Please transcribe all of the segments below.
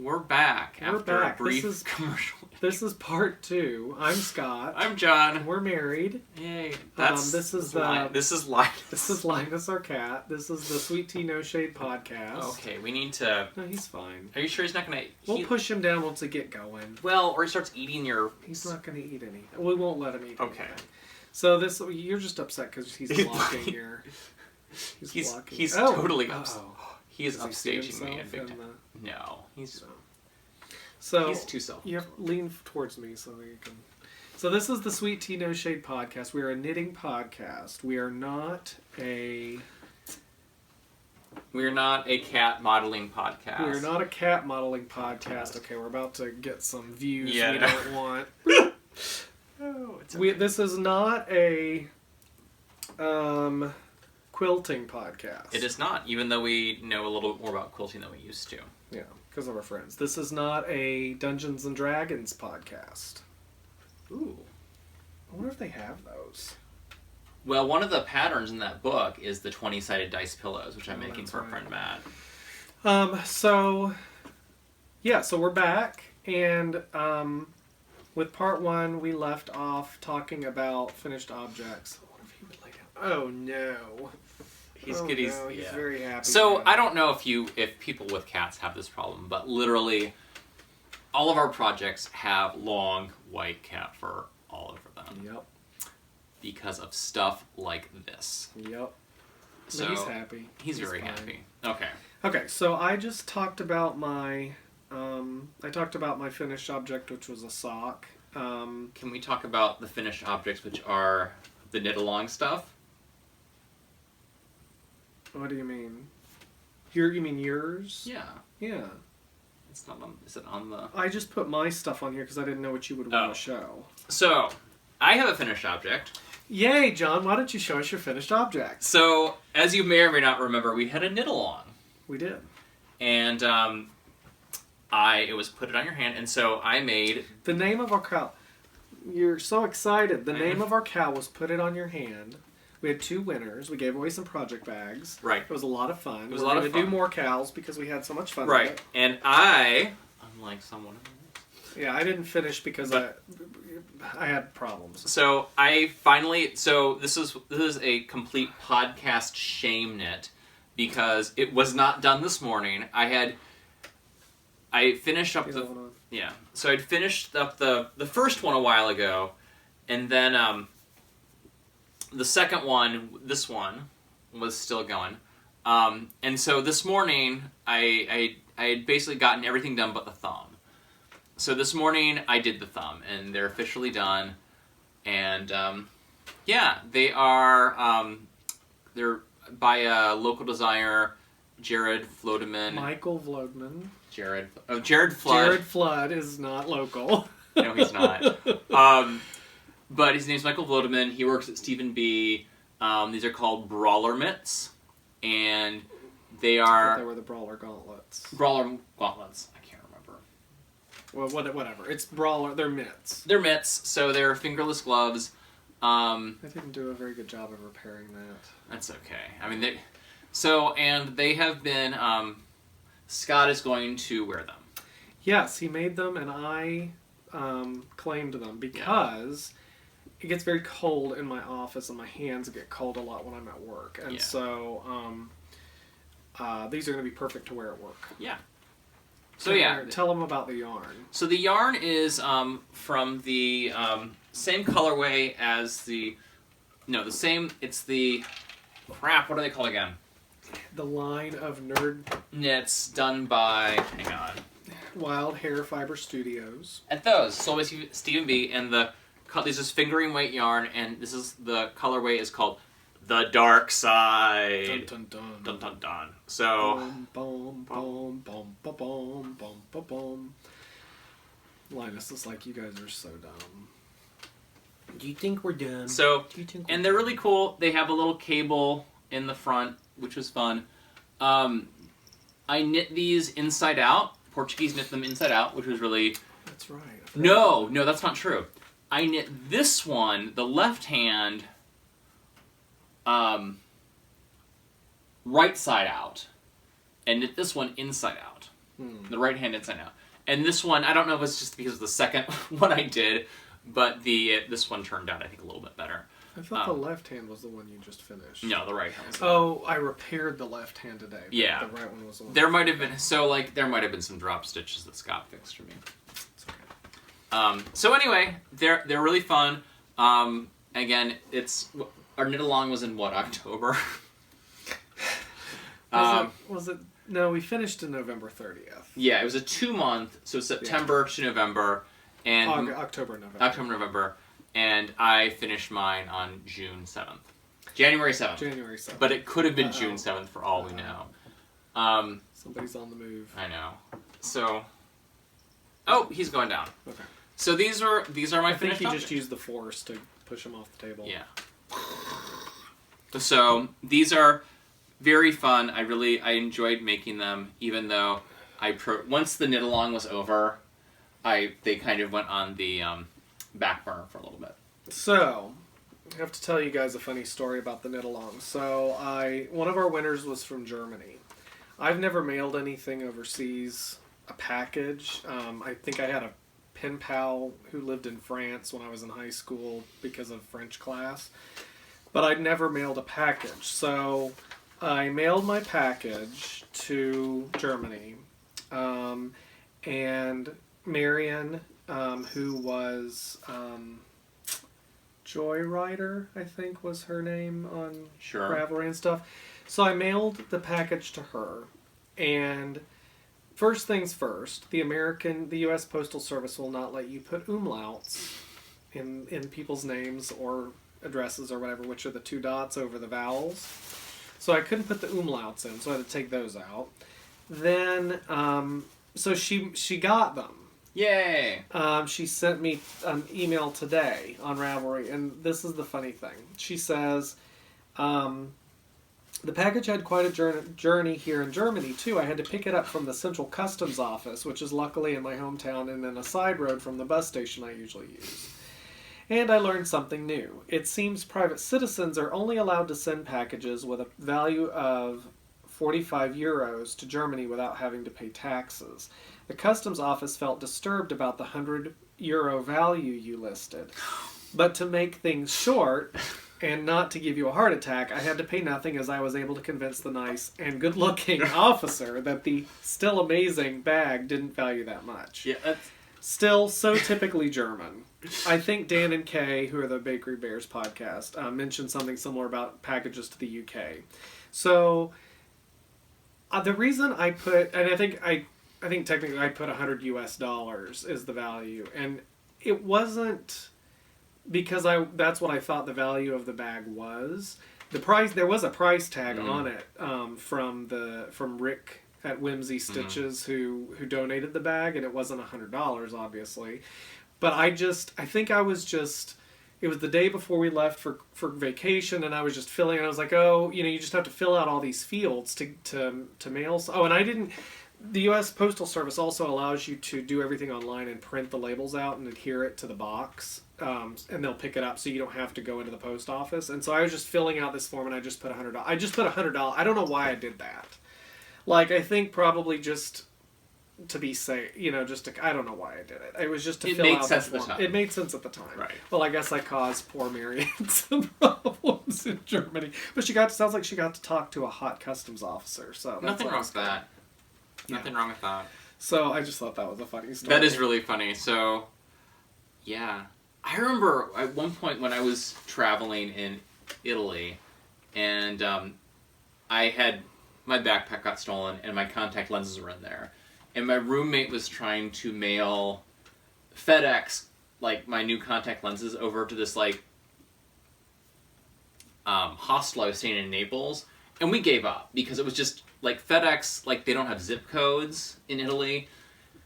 We're back after a brief commercial. This is part 2. I'm Scott. I'm John. We're married. Yay. This is Linus. This is Linus. This is Linus, our cat. This is the Sweet Tea No Shade podcast. Okay, we need to... No, he's fine. Are you sure he's not going to... We'll push him down once we get going. Well, or he starts eating your... He's not going to eat any. We won't let him eat Okay. anything. So you're just upset because he's blocking your... He's blocking. He's totally upset. Oh. He is Does upstaging me. No. He's too self. You have to lean towards me so you can... So this is the Sweet Tea No Shade podcast. We are a knitting podcast. We are not a... We're not a cat modeling podcast. We are not a cat modeling podcast. Okay, we're about to get some views we no. don't want. Oh, it's okay. This is not a quilting podcast. It is not, even though we know a little bit more about quilting than we used to. Yeah, because of our friends. This is not a Dungeons and Dragons podcast. Ooh. I wonder if they have those. Well, one of the patterns in that book is the 20-sided dice pillows, which I'm making for right. a friend Matt. So we're back, and with part 1, we left off talking about finished objects. What if he would lay down? Oh no. He's He's very happy. So now. I don't know if people with cats have this problem, but literally all of our projects have long white cat fur all over them. Yep. Because of stuff like this. Yep. So he's happy. He's very fine. happy. Okay. Okay, so I just talked about my finished object, which was a sock. Can we talk about the finished objects, which are the knit along stuff? What do you mean? You mean yours? Yeah. Yeah. It's not on. Is it on the? I just put my stuff on here because I didn't know what you would want to show. So, I have a finished object. Yay, John! Why don't you show us your finished object? So, as you may or may not remember, we had a knit along. We did. And it was put it on your hand, and so I made the name of our cow. You're so excited. The name of our cow was Put It On Your Hand. We had 2 winners. We gave away some project bags. Right. It was a lot of fun. It was a lot of fun. We're going to do more cows because we had so much fun right. with it. And unlike someone else. Yeah, I didn't finish because I had problems. So I finally... So this is a complete podcast shame knit because it was not done this morning. I finished up Yeah. So I'd finished up the first one a while ago, and then... the second one, this one, was still going. And so this morning, I had basically gotten everything done but the thumb. So this morning, I did the thumb, and they're officially done. And, they are, they're by a local designer, Jared Flodeman. Michael Vlodman. Jared Flood. Jared Flood is not local. No, he's not. But his name's Michael Vlodeman. He works at Stephen B. These are called Brawler Mitts, and they are... They were the Brawler Gauntlets. Brawler Gauntlets. I can't remember. Well, whatever. It's Brawler. They're mitts. They're mitts, so they're fingerless gloves. I didn't do a very good job of repairing that. That's okay. I mean, and they have been... Scott is going to wear them. Yes, he made them, and I claimed them because... It gets very cold in my office, and my hands get cold a lot when I'm at work. And so these are going to be perfect to wear at work. Yeah. So tell them about the yarn. So the yarn is from the same colorway as the... No, the same... It's the... Crap, what are they called again? The line of nerd... Knits done by... Hang on. Wild Hair Fiber Studios. At those. So it's Stephen B. and this is fingering weight yarn, and this is the colorway is called The Dark Side. Dun dun dun. Dun dun dun. So boom, boom, boom, boom, boom, boom, boom, boom. Linus is like, you guys are so dumb. Do you think we're dumb? So and they're really cool. They have a little cable in the front, which was fun. I knit these inside out. Portuguese knit them inside out, which was really... That's right. No, that's not true. I knit this one, the left hand, right side out, and knit this one inside out. The right-handed side now. And this one, I don't know if it's just because of the second one I did, but this one turned out, I think, a little bit better. I thought the left hand was the one you just finished. No, the right hand. Oh, I repaired the left hand today. Yeah. The right one was the one. There might have been there might have been some drop stitches that Scott fixed for me. It's okay. So anyway, they're really fun. Again, our knit along was in what, October? Was it? No, we finished in November 30th. Yeah, it was a 2-month, so September to November, and October, November, and I finished mine on June 7th, January 7th. January 7th. But it could have been June 7th for all we know. Somebody's on the move. I know. So, he's going down. Okay. So these are my I think finished he objects. just used the force to push him off the table. Yeah. So these are very fun. I enjoyed making them, even though once the knit along was over, they kind of went on the back burner for a little bit. So, I have to tell you guys a funny story about the knit along. So one of our winners was from Germany. I've never mailed anything overseas, a package. I think I had a pen pal who lived in France when I was in high school because of French class. But I'd never mailed a package. So I mailed my package to Germany. And Marion, who was Joyrider, I think was her name on Ravelry and stuff. So I mailed the package to her. And first things first, the U.S. Postal Service will not let you put umlauts in people's names or addresses or whatever, which are the 2 dots over the vowels. So I couldn't put the umlauts in, so I had to take those out. Then, so she got them. Yay! She sent me an email today on Ravelry, and this is the funny thing. She says, the package had quite a journey here in Germany, too. I had to pick it up from the Central Customs Office, which is luckily in my hometown and then a side road from the bus station I usually use. And I learned something new. It seems private citizens are only allowed to send packages with a value of 45 euros to Germany without having to pay taxes. The customs office felt disturbed about the 100 euro value you listed. But to make things short, and not to give you a heart attack, I had to pay nothing as I was able to convince the nice and good-looking officer that the still amazing bag didn't value that much. Yeah, that's... Still, so typically German. I think Dan and Kay, who are the Bakery Bears podcast, mentioned something similar about packages to the UK. So, the reason I put, and I think technically I put $100 US is the value, and it wasn't because that's what I thought the value of the bag was. The price, there was a price tag on it from Rick at Whimsy Stitches who donated the bag, and it wasn't $100 obviously. But it was the day before we left for vacation, and I was just filling, and I was like, you just have to fill out all these fields to mail. The U.S. Postal Service also allows you to do everything online and print the labels out and adhere it to the box, and they'll pick it up so you don't have to go into the post office. And so I was just filling out this form, and I just put $100. I just put $100. I don't know why I did that. I think probably just to be safe, I don't know why I did it. It was just to fill out the form. It made sense at the time. Right. Well, I guess I caused poor Marianne some problems in Germany. But sounds like she got to talk to a hot customs officer. So nothing wrong with that. Yeah. Nothing wrong with that. So I just thought that was a funny story. That is really funny. So, yeah. I remember at one point when I was traveling in Italy, and I had my backpack got stolen, and my contact lenses were in there. And my roommate was trying to mail FedEx, my new contact lenses over to this, hostel I was staying in Naples. And we gave up, because it was just, FedEx, they don't have zip codes in Italy.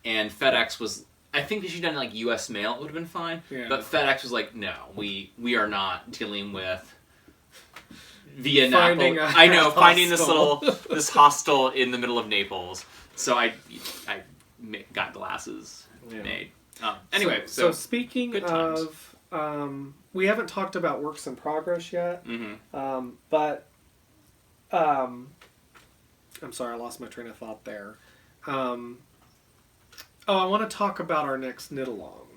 And FedEx was, I think if she'd done, U.S. mail, it would have been fine. Yeah. But FedEx was no, we are not dealing with via Naples. Finding this hostel in the middle of Naples. So I got glasses made. Anyway, so speaking of, we haven't talked about works in progress yet, but I'm sorry, I lost my train of thought there. I want to talk about our next knit along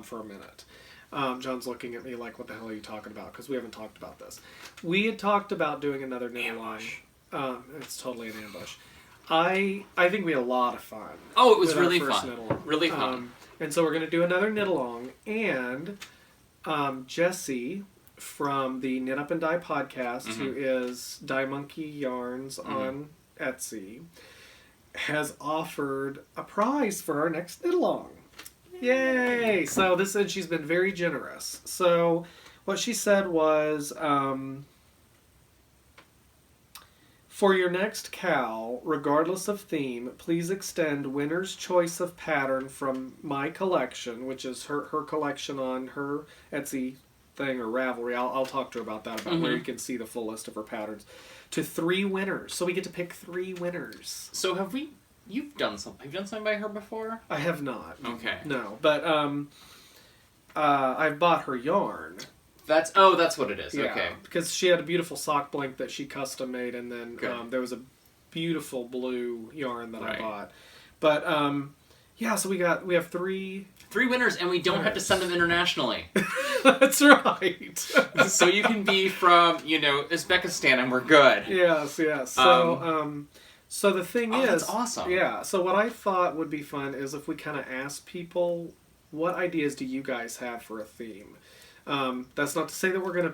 for a minute. John's looking at me like, what the hell are you talking about? Because we haven't talked about this. We had talked about doing another knit along. It's totally an ambush. I think we had a lot of fun. Oh, it was really fun. Really fun. And so we're going to do another knit along. And Jessie from the Knit Up and Dye podcast, who is Dye Monkey Yarns on Etsy, has offered a prize for our next knit along. Yay! So and she's been very generous. So what she said was, for your next cowl, regardless of theme, please extend winner's choice of pattern from my collection, which is her collection on her Etsy thing or Ravelry. I'll talk to her about that, about where you can see the full list of her patterns, to 3 winners. So we get to pick 3 winners. So you've done something. Have you done something by her before? I have not. Okay. No, but I've bought her yarn. That's what it is. Yeah, okay. Because she had a beautiful sock blank that she custom made, and then there was a beautiful blue yarn that I bought. But yeah, so we have 3 winners, and we don't have to send them internationally. That's right. So you can be from Uzbekistan, and we're good. Yes. So so the thing is, that's awesome. Yeah. So what I thought would be fun is if we kind of ask people, what ideas do you guys have for a theme? That's not to say that we're gonna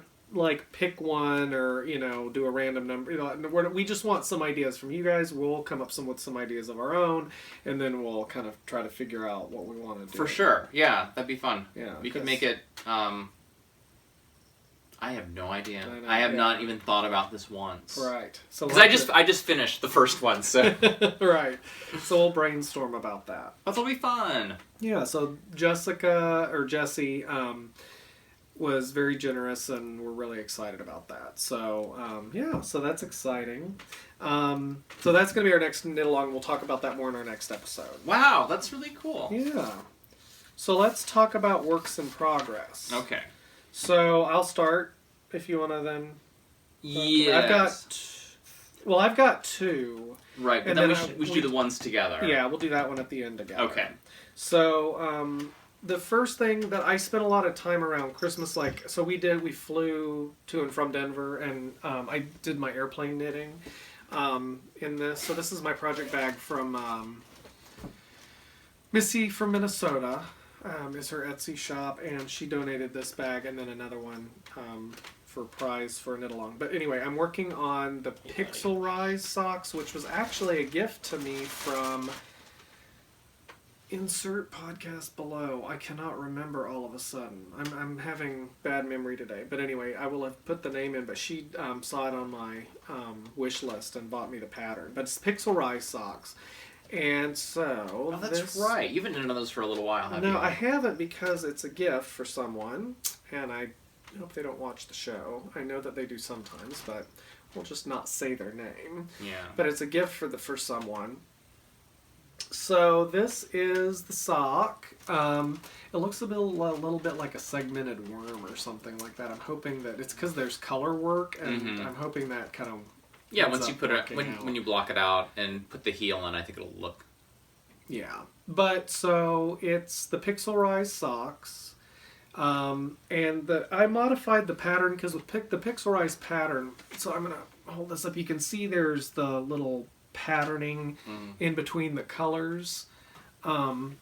pick one or do a random number. We just want some ideas from you guys. We'll come up with some ideas of our own, and then we'll kind of try to figure out what we want to do. For sure, yeah, that'd be fun. Yeah, we could make it. I have no idea. I have not even thought about this once. Right. So because I just finished the first one, so right. So we'll brainstorm about that. That'll be fun. Yeah. So Jessie was very generous, and we're really excited about that. So so that's exciting. So that's going to be our next knit along. We'll talk about that more in our next episode. Wow, that's really cool. Yeah. So let's talk about works in progress. Okay. So I'll start if you want to then. Yes. I've got 2. Right, but then we should do the ones together. Yeah, we'll do that one at the end together. Okay. So the first thing that I spent a lot of time around Christmas, we flew to and from Denver, and I did my airplane knitting in this. So this is my project bag from Missy from Minnesota. Is her Etsy shop, and she donated this bag and then another one for prize for a knit along. But anyway, I'm working on the Pixel Rise socks, which was actually a gift to me from insert podcast below. I cannot remember all of a sudden. I'm having bad memory today. But anyway, I will have put the name in, but she saw it on my wish list and bought me the pattern. But it's Pixel Rise socks. And so... Oh, that's right. You've been knitting those for a little while, haven't you? No, I haven't, because it's a gift for someone, and I hope they don't watch the show. I know that they do sometimes, but we'll just not say their name. Yeah. But it's a gift for someone. So this is the sock. It looks a little bit like a segmented worm or something like that. I'm hoping that it's because there's color work, and I'm hoping that kind of... Yeah, once you put it, when you block it out and put the heel in, I think it'll look. Yeah, but so it's the Pixel Rise socks, and I modified the pattern because with the Pixel Rise pattern. So I'm gonna hold this up. You can see there's the little patterning in between the colors, and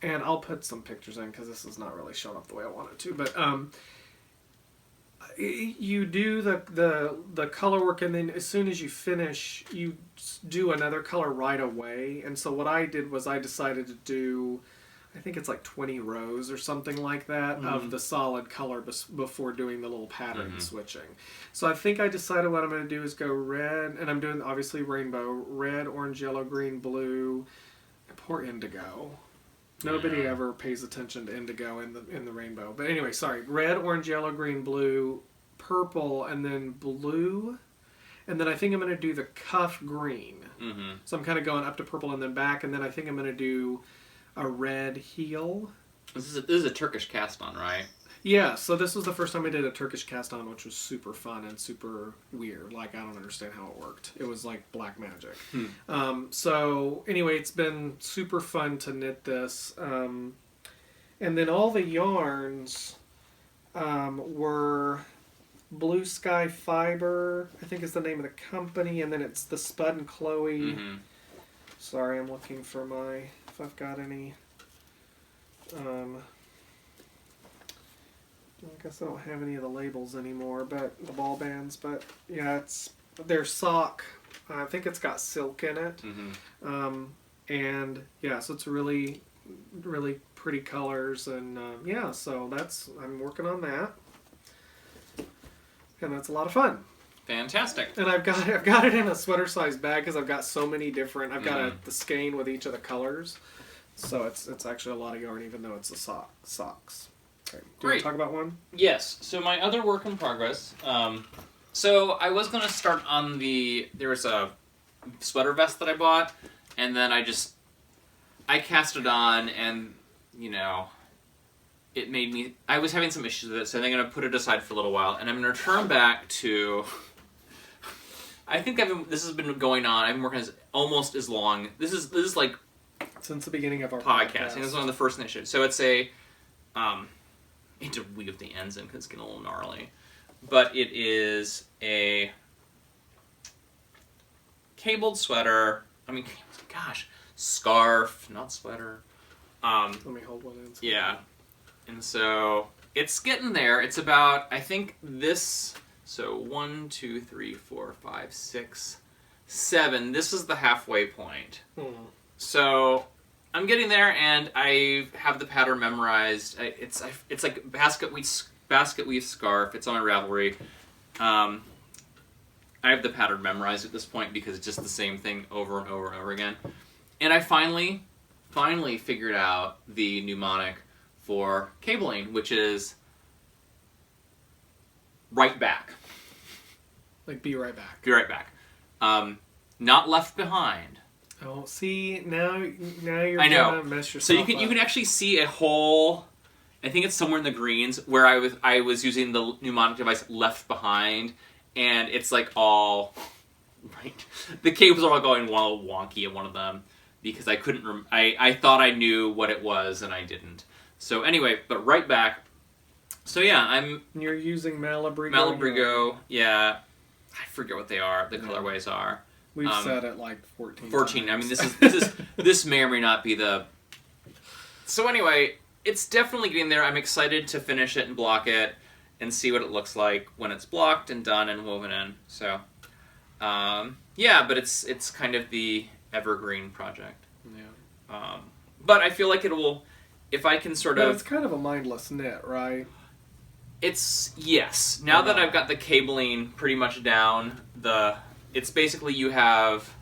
I'll put some pictures in because this is not really showing up the way I want it to, but. You do the color work, and then as soon as you finish, you do another color right away. And so what I did was I decided to do, I think it's like 20 rows or something like that of the solid color before doing the little pattern switching. So I think I decided what I'm going to do is go red, and I'm doing obviously rainbow, red, orange, yellow, green, blue, poor indigo. Nobody ever pays attention to indigo in the rainbow. But anyway, sorry. Red, orange, yellow, green, blue, purple, and then blue. And then I think I'm going to do the cuff green. So I'm kind of going up to purple and then back. And then I think I'm going to do a red heel. This is a Turkish cast on, right? Yeah, so this was the first time I did a Turkish cast on, which was super fun and super weird. Like, I don't understand how it worked. It was like black magic. So anyway, it's been super fun to knit this. And then all the yarns were Blue Sky Fiber, I think is the name of the company, and then it's the Spud and Chloe. Mm-hmm. Sorry, I'm looking for if I've got any. I guess I don't have any of the labels anymore, but the ball bands. But yeah, it's their sock. I think it's got silk in it, and yeah, so it's really, really pretty colors, and yeah, so I'm working on that, and that's a lot of fun. Fantastic. And I've got it in a sweater size bag because I've got so many different. I've got the skein with each of the colors, so it's actually a lot of yarn, even though it's the socks. Okay. Do you want to talk about one? Yes. So my other work in progress. So I was going to start on there was a sweater vest that I bought, and then I cast it on, and it made me. I was having some issues with it, so I'm going to put it aside for a little while, and I'm going to return back to. I think this has been going on. I've been working almost as long. This is like since the beginning of our podcasting. This is one of the first initiatives. So it's a. I need to weave the ends in because it's getting a little gnarly. But it is a cabled sweater. I mean, gosh, scarf, not sweater. Let me hold one in. Yeah. And so it's getting there. It's about, I think this, so 1, 2, 3, 4, 5, 6, 7. This is the halfway point. So I'm getting there, and I have the pattern memorized. It's like basket weave scarf. It's on Ravelry. I have the pattern memorized at this point because it's just the same thing over and over and over again. And I finally figured out the mnemonic for cabling, which is right back. Like be right back. Be right back. Not left behind. Oh, see, now you're gonna mess yourself So you can actually see a whole. I think it's somewhere in the greens where I was using the mnemonic device left behind, and it's like all right. The cables are all going a little wonky at one of them because I couldn't. I thought I knew what it was and I didn't. So anyway, but right back. So yeah, You're using Malabrigo. Malabrigo, yeah. I forget what they are. The colorways are. We've said it like 14 14. times. I mean, this may or may not be the. So anyway, it's definitely getting there. I'm excited to finish it and block it and see what it looks like when it's blocked and done and woven in. So, yeah, but it's kind of the evergreen project. Yeah. But I feel like it will, if I can sort of. But it's kind of a mindless knit, right? Yes. Now that I've got the cabling pretty much down, it's basically you have.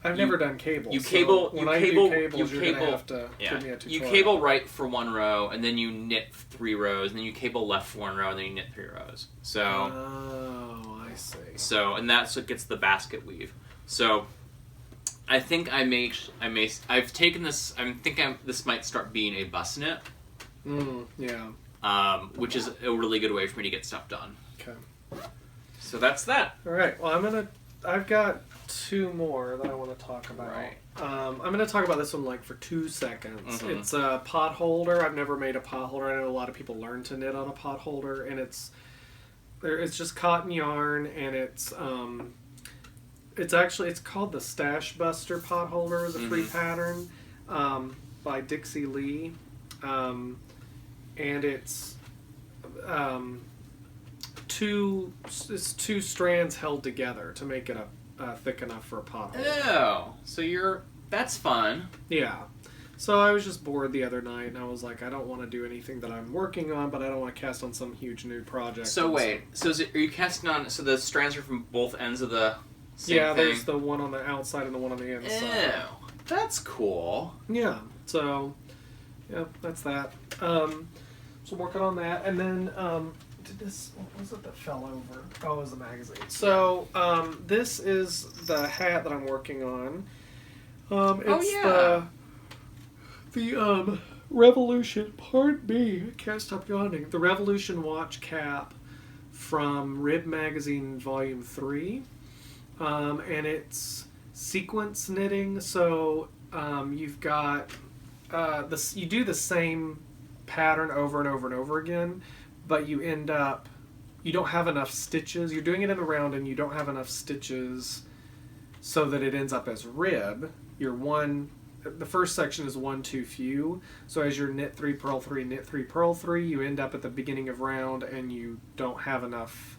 I've never done cables. You cable. When I do cables, you're gonna have to give me a tutorial. You cable right for one row, and then you knit 3 rows, and then you cable left for 1 row, and then you knit 3 rows. So. Oh, I see. So, and that's what gets the basket weave. So, I think I've taken this. I'm thinking this might start being a bus knit. Yeah. Which is a really good way for me to get stuff done. Okay. So that's that. All right. Well, I've got 2 more that I want to talk about. Right. I'm going to talk about this one like for 2 seconds. It's a pot holder. I've never made a pot holder. I know a lot of people learn to knit on a pot holder, and it's just cotton yarn, and it's called the Stash Buster pot holder. It was a free pattern by Dixie Lee, and it's two strands held together to make it thick enough for a pot holder. Oh, so that's fun. Yeah. So I was just bored the other night, and I was like, I don't want to do anything that I'm working on, but I don't want to cast on some huge new project. So wait, are you casting on? So the strands are from both ends of the same thing? There's the one on the outside and the one on the inside. Oh, that's cool. Yeah. So, yeah, that's that. So I'm working on that, and then what was it that fell over? Oh, it was the magazine. So this is the hat that I'm working on. It's the Revolution Part B. I can't stop yawning. The Revolution watch cap from Rib Magazine Volume 3. And it's sequence knitting, so you've got you do the same pattern over and over and over again, but you don't have enough stitches. You're doing it in the round and you don't have enough stitches so that it ends up as rib. The first section is one too few, so as you're knit 3, purl 3, knit 3, purl 3, you end up at the beginning of round and you don't have enough,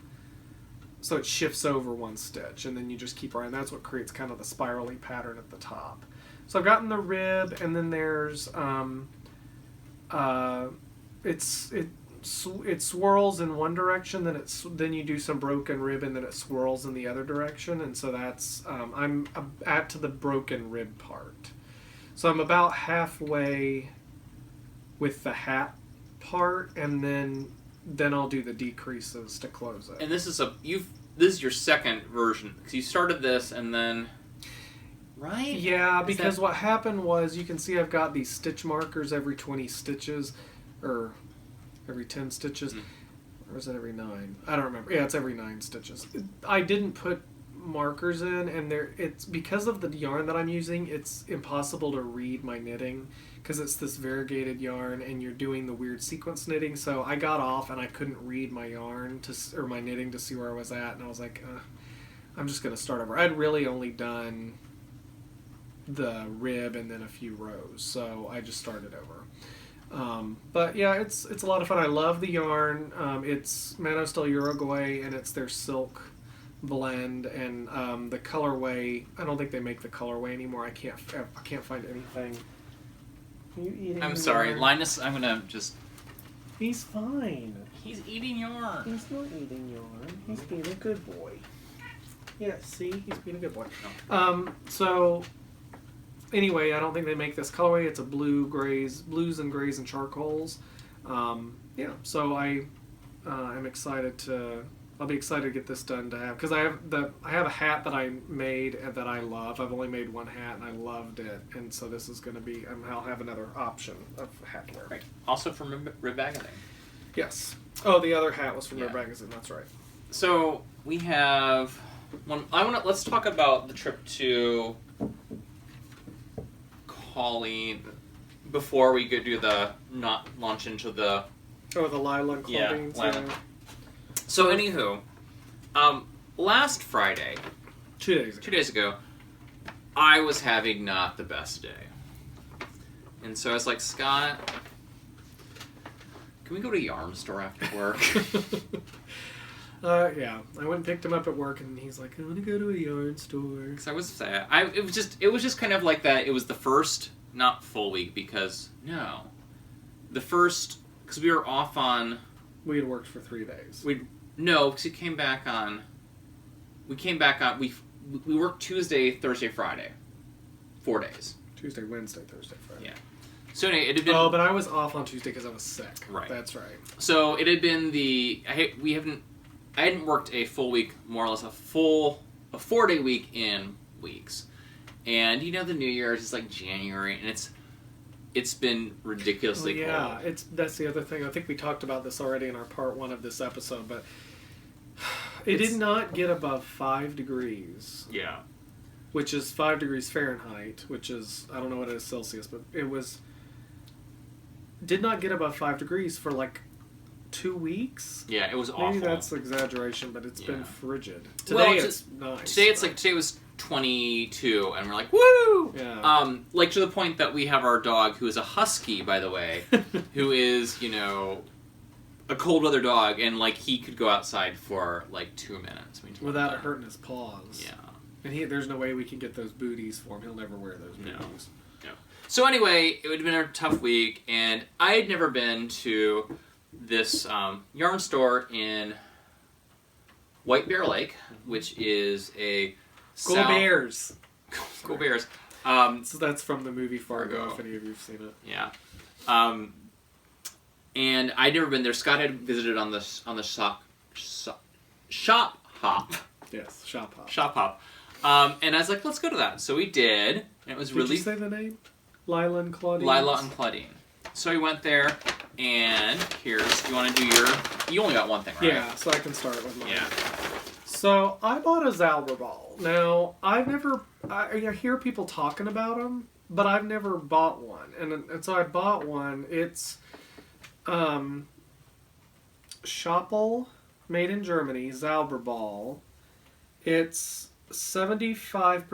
so it shifts over one stitch, and then you just keep running. That's what creates kind of the spirally pattern at the top. So I've gotten the rib, and then there's it swirls in one direction, then you do some broken rib, and then it swirls in the other direction, and so that's I'm at to the broken rib part. So I'm about halfway with the hat part, and then I'll do the decreases to close it. And this is your second version, because you started this and then, right? Yeah, because what happened was, you can see I've got these stitch markers every 20 stitches, or every 10 stitches, or is it every 9? I don't remember. Yeah, it's every 9 stitches. I didn't put markers in, and it's because of the yarn that I'm using, it's impossible to read my knitting, because it's this variegated yarn and you're doing the weird sequence knitting. So I got off and I couldn't read my yarn or my knitting to see where I was at, and I was like, I'm just going to start over. I'd really only done the rib and then a few rows, so I just started over. But yeah, it's a lot of fun. I love the yarn. It's Manos del Uruguay, and it's their silk blend, and the colorway, I don't think they make the colorway anymore. I can't find anything. Are you eating I'm sorry, yarn? Linus, I'm gonna just... He's fine. He's eating yarn. He's not eating yarn. He's being a good boy. Yeah, see? He's being a good boy. No. So, anyway, I don't think they make this colorway. It's a blues and grays and charcoals. Yeah, so I'm excited I'll be excited to get this done to have, because I have a hat that I made and that I love. I've only made one hat and I loved it, and so this is going to be, I'll have another option of hat wear. Right. Also from Rib Magazine. Yes. Oh, the other hat was from Rib Yeah. Magazine. That's right. So we have one. Let's talk about the trip to Colleen before we go do not launch into the. Oh, the Lila Yeah, Claudines. Lila. So anywho, last Friday, 2 days ago, I was having not the best day, and so I was like, Scott, can we go to a yarn store after work? Yeah, I went and picked him up at work, and he's like, "I want to go to a yarn store." Because I was sad. It was just kind of like that. It was the first, not full week, because because we were off on. We had worked for 3 days. Because we came back on. We worked Tuesday, Thursday, Friday, 4 days. Tuesday, Wednesday, Thursday, Friday. Yeah. So anyway, it had been. Oh, but I was off on Tuesday because I was sick. Right. That's right. So it had been I hadn't worked a full week, more or less a 4-day week in weeks, and the New Year's is like January, and it's been ridiculously cold. Yeah, that's the other thing. I think we talked about this already in our part 1 of this episode, but it did not get above 5 degrees. Yeah. Which is 5 degrees Fahrenheit, which is, I don't know what it is Celsius, but did not get above 5 degrees for like 2 weeks. Yeah, it was awful. Maybe that's exaggeration, but it's been frigid. Today well, it's nice. Today was 22, and we're like, woo! Yeah. Like to the point that we have our dog, who is a husky, by the way, who is, a cold weather dog, and like he could go outside for like 2 minutes. Without it hurting his paws. Yeah. And there's no way we can get those booties for him. He'll never wear those booties. No. So anyway, it would have been a tough week, and I had never been to this yarn store in White Bear Lake, which is a Go Bears! Go Bears. So that's from the movie Fargo, Fargo. if any of you have seen it. Yeah. And I'd never been there. Scott had visited on the shop hop. Yes, Shop Hop. Shop hop. And I was like, let's go to that. So we did. And it was Did really... you say the name? Lila and Claudine? Lila and Claudine. So we went there, and here's, you want to do you only got one thing, right? Yeah, so I can start with mine. Yeah. So I bought a Zauberball. Now, I hear people talking about them, but I've never bought one. And so I bought one. It's Schoppel, made in Germany, Zauberball. It's 75%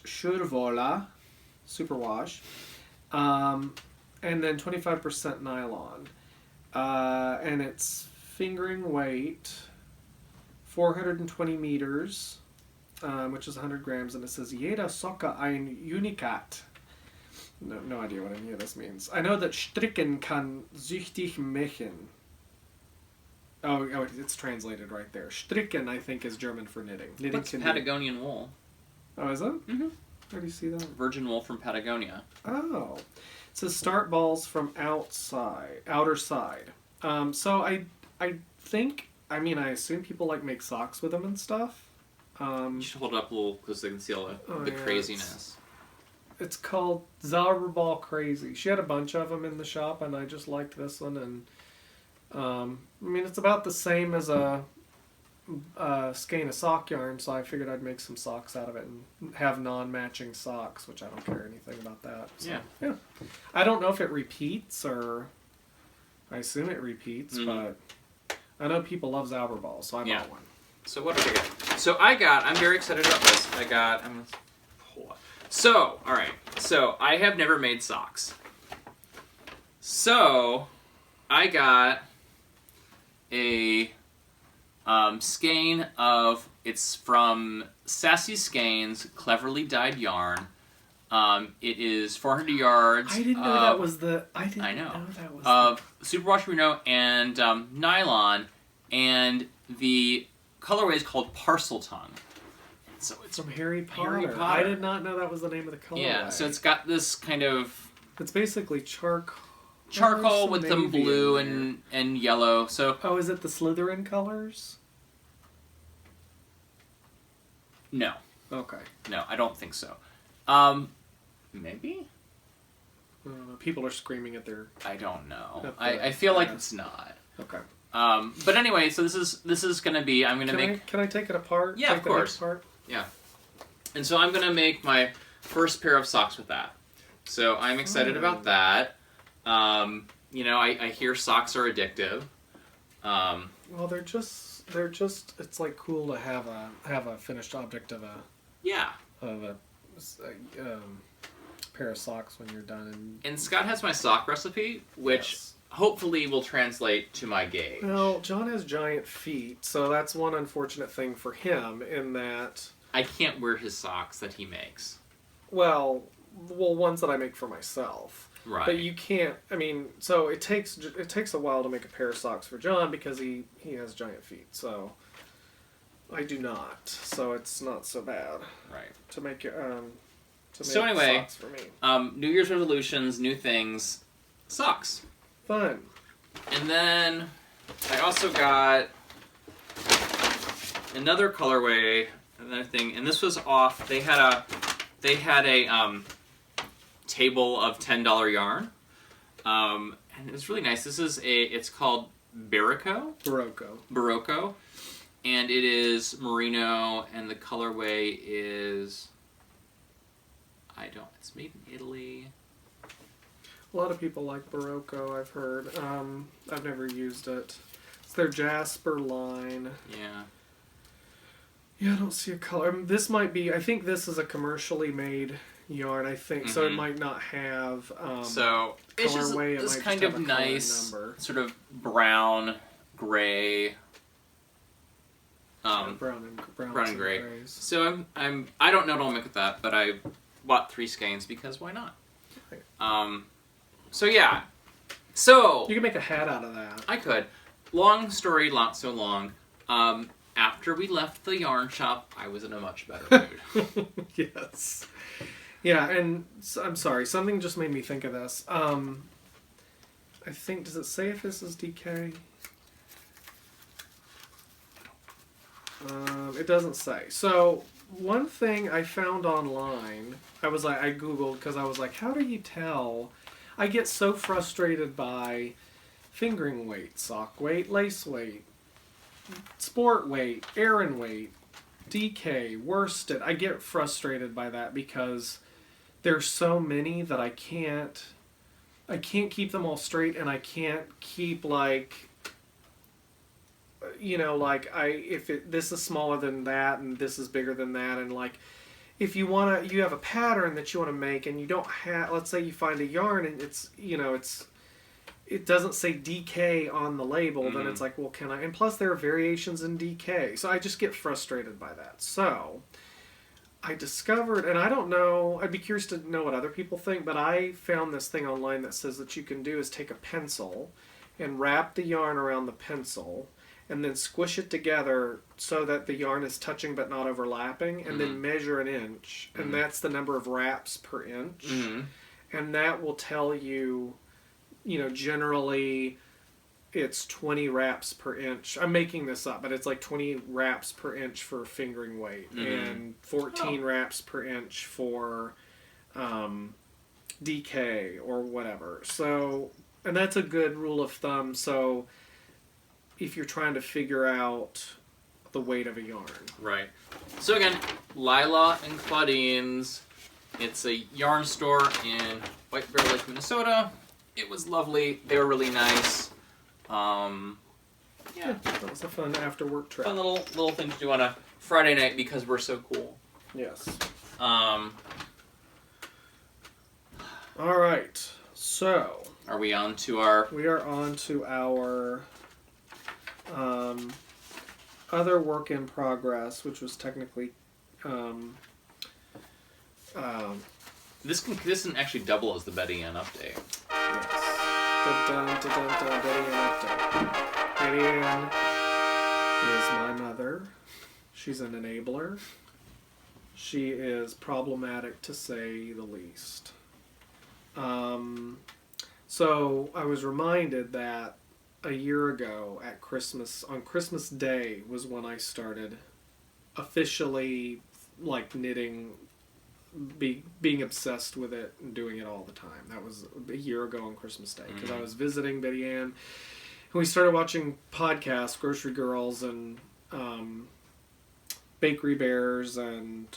Schurwolle, superwash, and then 25% nylon. And it's fingering weight, 420 meters, which is 100 grams, and it says Jeder Socke ein Unikat. No idea what any of this means. I know that Stricken kann süchtig machen. Oh, it's translated right there. Stricken, I think, is German for knitting. Knitting What's Patagonian wool? Oh, is it? Mm-hmm. Where do you see that? Virgin wool from Patagonia. Oh. It says start balls from outer side. So I think, I assume people make socks with them and stuff. You should hold it up a little because they can see all the craziness. It's called Zauberball Crazy. She had a bunch of them in the shop, and I just liked this one. And it's about the same as a skein of sock yarn, so I figured I'd make some socks out of it and have non-matching socks, which I don't care anything about that. So, yeah. I don't know if it repeats, or I assume it repeats, but I know people love Zauberball, so I bought one. So what did I get? So I'm very excited about this. I'm going to pull up. So, alright. So, I have never made socks. So, I got a skein of, it's from Sassy Skeins Cleverly Dyed Yarn. It is 400 yards. I didn't know that was the. I know that was of superwash merino and nylon, and the colorway is called Parcel Tongue. So it's from Harry Potter. Harry Potter. I did not know that was the name of the colorway. Yeah, so it's got this kind of. It's basically charcoal with some blue and yellow. So. Oh, is it the Slytherin colors? No. Okay. No, I don't think so. Maybe? People are screaming at their... I don't know. I feel like it's not. Okay. But anyway, so this is going to be... I'm going to make... Can I take it apart? Yeah, of course. Yeah. And so I'm going to make my first pair of socks with that. So I'm excited about that. I hear socks are addictive. Well, they're just... It's cool to have a finished object of a... Yeah. Of a pair of socks when you're done. And Scott has my sock recipe, which hopefully will translate to my gauge. Well, John has giant feet, so that's one unfortunate thing for him in that... I can't wear his socks that he makes. Well, ones that I make for myself. Right. But you can't, so it takes a while to make a pair of socks for John because he has giant feet, so... I do not, so it's not so bad. Right. To make socks for me. New Year's resolutions, new things, socks. Fun. And then I also got another colorway, another thing, and this was off. They had a table of $10 yarn, and it was really nice. It's called Barocco. And it is merino, and the colorway is, it's made in Italy. A lot of people like Barocco, I've heard. I've never used it. It's their Jasper line. Yeah. Yeah, I don't see a color. I think this is a commercially made yarn, I think, so it might not have so it's just colorway. this kind of nice, sort of brown, gray... brown and gray. Grays. So I don't know what I'll make with that, but I bought 3 skeins because why not? Right. So yeah. So you can make a hat out of that. I could. Long story, not so long. After we left the yarn shop, I was in a much better mood. Yes. Yeah, and I'm sorry, something just made me think of this. I think, does it say if this is DK? It doesn't say. So, one thing I found online, I Googled because I was like, how do you tell? I get so frustrated by fingering weight, sock weight, lace weight, sport weight, Aran weight, DK, worsted. I get frustrated by that because there's so many that I can't keep them all straight, and I can't keep like, you know, like this is smaller than that and this is bigger than that, and like if you have a pattern that you want to make and you don't have, let's say you find a yarn and it's, you know, it doesn't say DK on the label, then it's like, well, can I? And plus there are variations in DK. So I just get frustrated by that. So I discovered, and I don't know, I'd be curious to know what other people think, but I found this thing online that says that you can do is take a pencil and wrap the yarn around the pencil and then squish it together so that the yarn is touching but not overlapping, and then measure an inch, and that's the number of wraps per inch. And that will tell you, you know, generally it's 20 wraps per inch. I'm making this up, but it's like 20 wraps per inch for fingering weight, and 14 wraps per inch for DK or whatever. So, and that's a good rule of thumb. So if you're trying to figure out the weight of a yarn. Right. So again, Lila and Claudine's. It's a yarn store in White Bear Lake, Minnesota. It was lovely. They were really nice. Yeah, that was a fun after-work trip. Fun little thing to do on a Friday night because we're so cool. Yes. All right. So. Are we on to our? We are on to our other work in progress, which was technically. This can actually double as the Betty Ann update. Yes. Dun-dun-dun-dun-dun, Betty Ann update. Betty Ann is my mother. She's an enabler. She is problematic to say the least. So I was reminded that a year ago at Christmas, on Christmas Day, was when I started officially like knitting, being obsessed with it and doing it all the time. That was a year ago on Christmas Day, because I was visiting Betty Ann, and we started watching podcasts, Grocery Girls and Bakery Bears and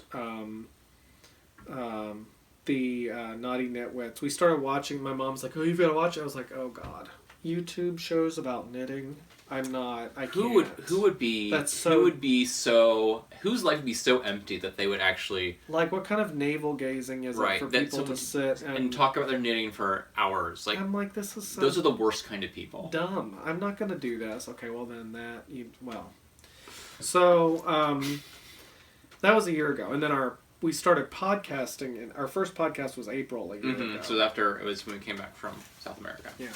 the Naughty Nitwits. We started watching. My mom's like, "Oh, you've got to watch it." I was like, "Oh God, YouTube shows about knitting. I'm not. I can't." Who would be? That's so. Who would be so? Whose life would be so empty that they would actually like? What kind of navel gazing is it for people to sit and talk about their knitting for hours? Like, I'm like, this is so those are the worst kind of people. Dumb. I'm not gonna do this. Okay, well then So that was a year ago, and then we started podcasting, and our first podcast was April a year ago. So after, it was when we came back from South America. Yeah.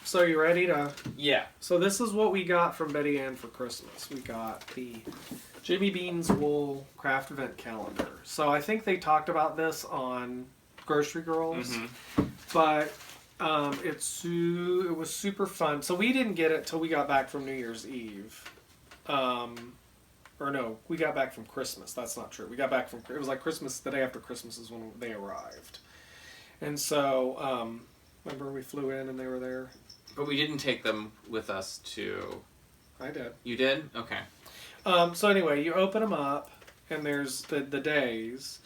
So you ready to? Yeah. So this is what we got from Betty Ann for Christmas. We got the Jimmy Bean's Wool Craft Event Calendar. So I think they talked about this on Grocery Girls, but it was super fun. So we didn't get it till we got back from New Year's Eve. Or no, we got back from Christmas. That's not true. We got back from, it was like Christmas, the day after Christmas is when they arrived. And so, remember we flew in and they were there? But we didn't take them with us to... I did. You did? Okay. So anyway, you open them up and there's the days.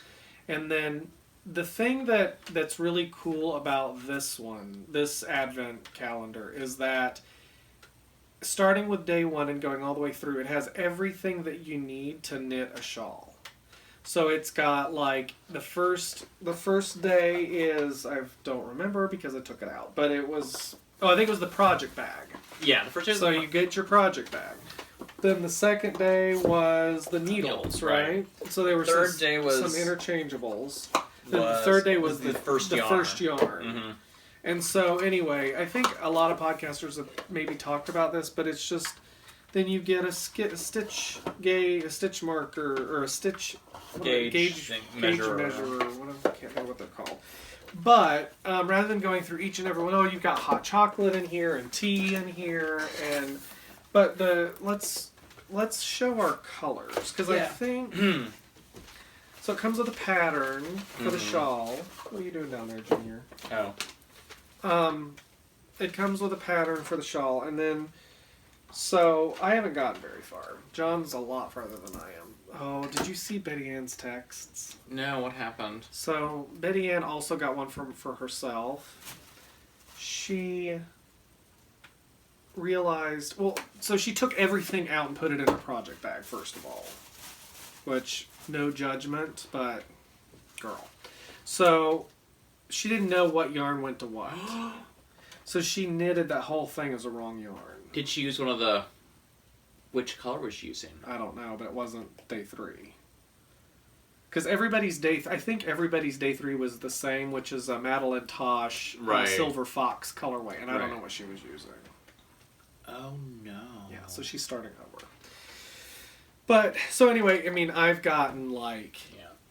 And then the thing that's really cool about this Advent calendar, is that starting with day 1 and going all the way through, it has everything that you need to knit a shawl. So it's got like the first day is, I don't remember because I took it out, but it was, I think it was the project bag. Yeah, the first day. So you get your project bag. Then the second day was the needles, right? So there were some interchangeables. Then the third day was the first yarn. And so anyway, I think a lot of podcasters have maybe talked about this, but it's just, then you get a stitch marker, or a stitch gauge measurer, whatever, I can't remember what they're called. But rather than going through each and every one, you've got hot chocolate in here and tea in here, let's show our colors, because I think So it comes with a pattern for the shawl. What are you doing down there, Junior? Oh. It comes with a pattern for the shawl, and then, so I haven't gotten very far. John's a lot farther than I am. Oh, did you see Betty Ann's texts? No, what happened? So Betty Ann also got one for herself. She realized, well, so she took everything out and put it in her project bag, first of all. Which, no judgment, but girl. So she didn't know what yarn went to what. So she knitted that whole thing as a wrong yarn. Did she use one of the... Which color was she using? I don't know, but it wasn't day 3. Because everybody's day... I think everybody's day 3 was the same, which is a Madeline Tosh Silver Fox colorway, and I don't know what she was using. Oh, no. Yeah, so she's starting over. But, so anyway, I mean, I've gotten, like,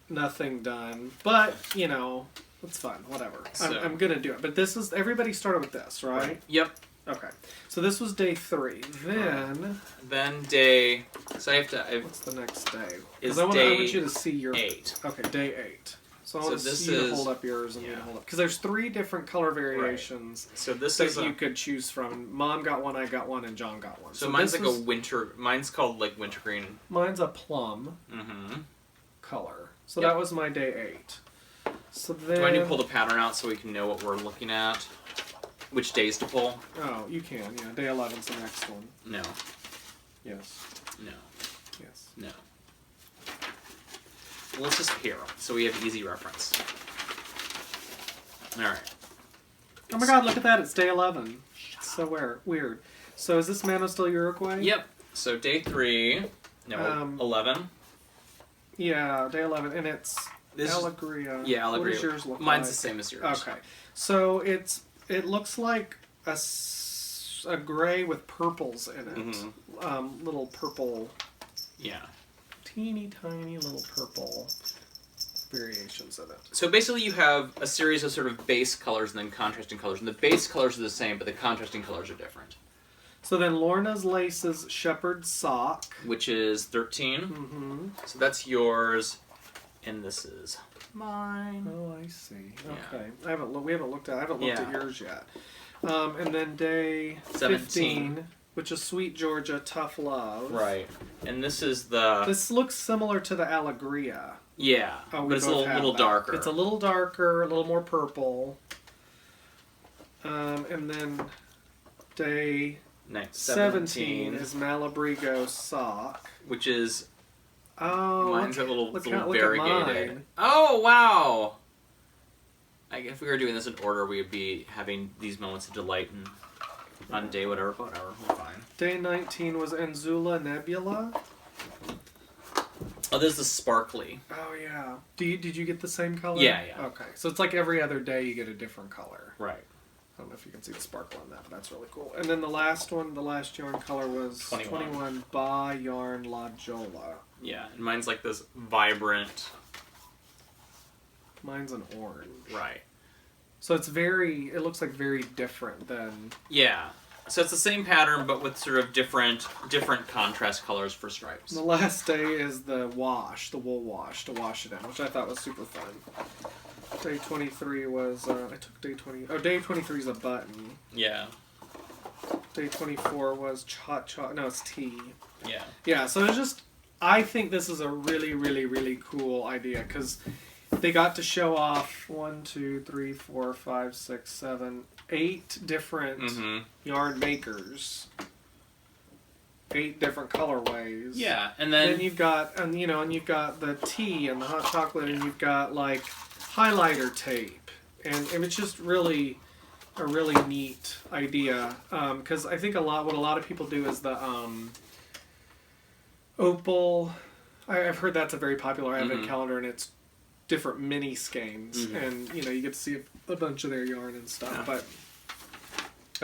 nothing done. But, you know, it's fun, whatever. So, I'm going to do it. But this is... Everybody started with this, right? Yep. Okay. So this was day 3. Then day... So I have to... what's the next day? Is I want you to see your... 8. Okay, day 8. So I want this you to hold up yours and you to hold up. Because there's 3 different color variations so this that is you could choose from. Mom got one, I got one, and John got one. So mine's like a winter... Mine's called like wintergreen. Mine's a plum color. So that was my day 8. So then... Do I need to pull the pattern out so we can know what we're looking at? Which days to pull? Oh, you can, yeah. Day 11's the next one. No. Yes. No. Yes. No. Well, let's just pair them so we have easy reference. Alright. Oh my god, look at that. It's day 11. It's so weird. So is this Mano still Uruguay? Yep. So day 3. No, 11. Yeah, day 11. And it's Alegria. Yeah, Alegria. What does yours look Mine's like? the same as yours. Okay. So it looks like a gray with purples in it. Little purple. Yeah. Teeny tiny little purple variations of it. So basically you have a series of sort of base colors and then contrasting colors. And the base colors are the same, but the contrasting colors are different. So then Lorna's Lace's Shepherd Sock. Which is 13. So that's yours. And this is mine. Oh, I see. Okay. Yeah. We haven't looked at yours yet. And then day 15, which is Sweet Georgia Tough Love. Right. And this is the... This looks similar to the Alegria. Yeah, but it's a little darker. It's a little darker, a little more purple. And then day 17 is Malabrigo Sock. Which is... Oh, mine's a little variegated. Look at mine. Oh, wow! If we were doing this in order, we would be having these moments of delight and on day whatever, we're fine. Day 19 was Anzula Nebula. Oh, this is the sparkly. Oh, yeah. Did you get the same color? Yeah. Okay, so it's like every other day you get a different color. Right. I don't know if you can see the sparkle on that, but that's really cool. And then the last yarn color was 21 Ba Yarn La Jola. Yeah, and mine's like this vibrant... Mine's an orange. Right. So it looks like very different than... Yeah. So it's the same pattern, but with sort of different contrast colors for stripes. The last day is the wash, the wool wash, to wash it in, which I thought was super fun. Day 23 was, I took day 20, day 23 is a button. Yeah. Day 24 was no, it's tea. Yeah. Yeah, so it's just, I think this is a really, really, really cool idea, because they got to show off 8 different yarn makers. 8 different colorways. Yeah, and then you've got, you've got the tea and the hot chocolate, and you've got, like, highlighter tape, and it's just really a really neat idea, because I think what a lot of people do is the opal. I've heard that's a very popular advent calendar, and it's different mini skeins, and you get to see a bunch of their yarn and stuff. Yeah. But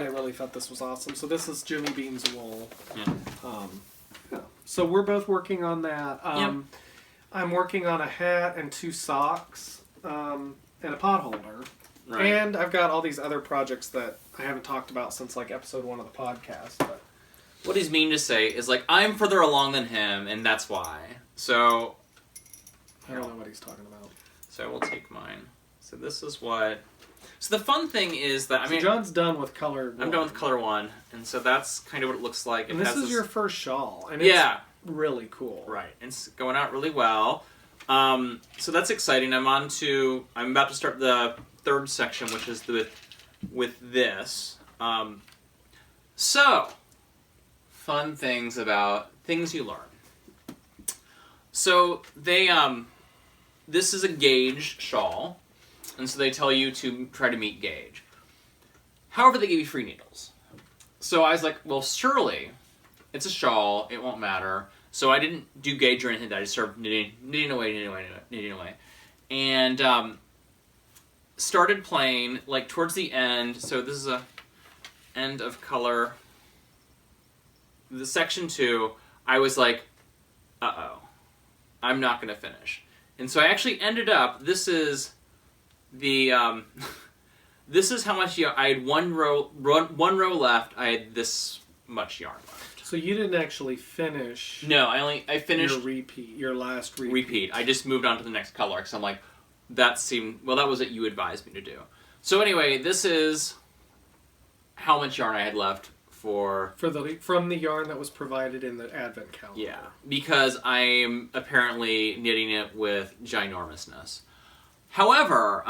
I really thought this was awesome. So this is Jimmy Bean's wool. Yeah. So we're both working on that. I'm working on a hat and 2 socks. And a pot holder. Right. And I've got all these other projects that I haven't talked about since like episode 1 of the podcast. But what he's mean to say is like, I'm further along than him, and that's why. So I don't know what he's talking about. So I will take mine. So this is what... So the fun thing is that, So John's done with color 1. I'm done with color 1, and so that's kind of what it looks like. And this is your first shawl, and it's really cool. Right, it's going out really well. So that's exciting. I'm about to start the third section, which is with this. So, fun things about things you learn. So they, this is a gauge shawl, and so they tell you to try to meet gauge. However, they give you free needles. So I was like, well, surely it's a shawl, it won't matter. So I didn't do gauge or anything. I just started knitting away. And started playing, like, towards the end. So this is a end of color. The section 2, I was like, uh-oh, I'm not going to finish. And so I actually ended up, this is the, this is how much I had one row left. I had this much yarn left. So you didn't actually finish. No, I finished your last repeat. Repeat. I just moved on to the next color because I'm like, that was what you advised me to do. So anyway, this is how much yarn I had left from the yarn that was provided in the advent calendar. Yeah, because I'm apparently knitting it with ginormousness. However,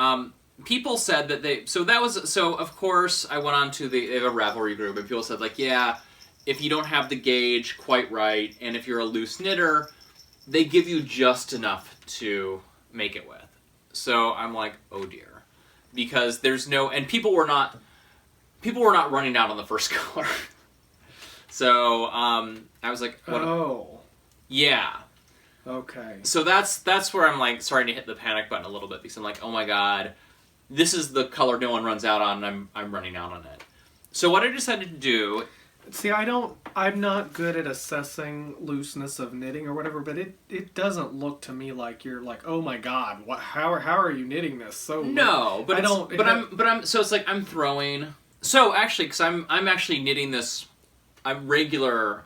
people said that so of course I went on to they have a Ravelry group, and people said, like, yeah, if you don't have the gauge quite right, and if you're a loose knitter, they give you just enough to make it with. So I'm like, oh dear, because there's no, and people were not running out on the first color. So I was like, what? Oh, yeah. Okay. So that's where I'm like starting to hit the panic button a little bit, because I'm like, oh my god, this is the color no one runs out on, and I'm running out on it. So what I decided to do. See, I'm not good at assessing looseness of knitting or whatever, but it doesn't look to me like you're like, oh my god, how are you knitting this so? No, but so it's like I'm throwing. So actually, because I'm actually knitting this, I'm regular.